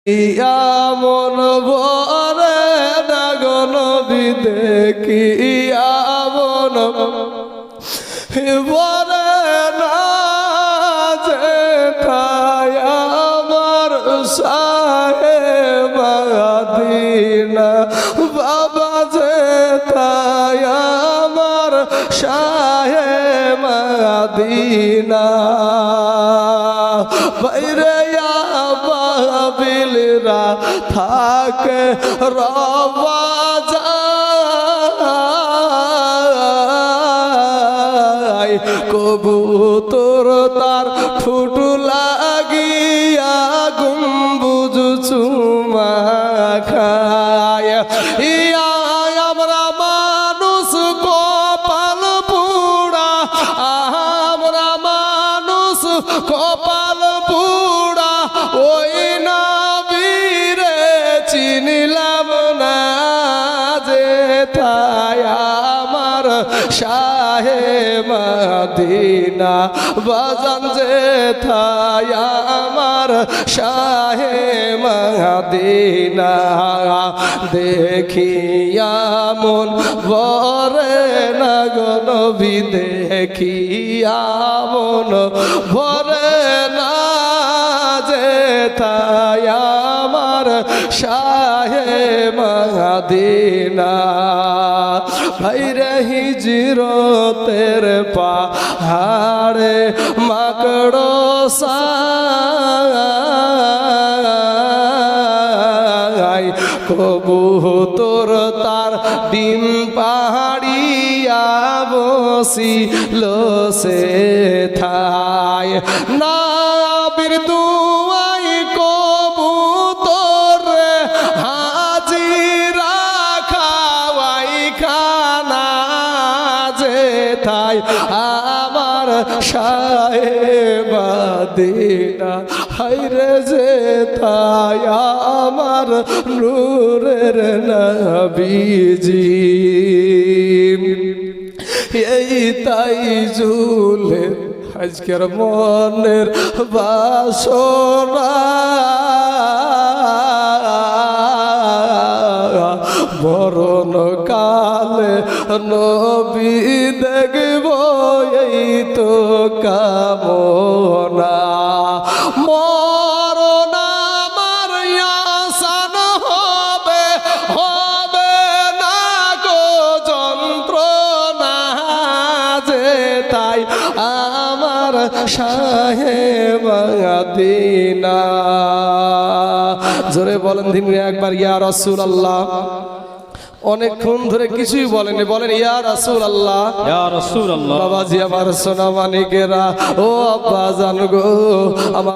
মন ভরে না গো নবী দেখিয়া মন ভরে না যেথায় আমার শাহে মদিনা বাবা যেথায় আমার শাহে মদিনা বাইরে বাবিলরা থাকে রবা যায় কবুতর তার ঠুট লাগিয়া গম্বুজ চুমা খায় ইয়া আমরা মানুষ কপাল পুরা আমরা মানুষ কপাল পুরা ওই নবীরে চিনিলাম না যেথায় আমার শাহে মদিনা বাজান যেথায় আমার শাহে মদিনা দেখিয়া মন ভরে না গো নবী দেখিয়া মন ভরে না যেথায় আমার শাহে মদিনা ভাইরে হিজরতের পাহাড়ে মাকড় সাই কবুতর তার ডিম পাহাড়িয়া বসিল সেথায় নবীর দুয়াই কবুতর হাজিরা খাওয়াই খানা যেথায় আমার শাহে মদিনা হায়রে যেথায় আমার নূরের নবীজি এই তাই জুলে আজকের মনের বাসনা মরণ কালে নবী দেখব এই তো কামনা মরণ আমার আসান হবে হবে না গো যন্ত্রণা যেথায় আমার শাহে মদিনা জোরে বলেন দিনে একবার ইয়া রাসূলুল্লাহ অনেকক্ষণ ধরে কিছুই বলেনি বলেন ইয়া রাসূলুল্লাহ ইয়া রাসূলুল্লাহ বাবাজি আমার সোনা মানিকেরা ও আব্বা জান গো আমার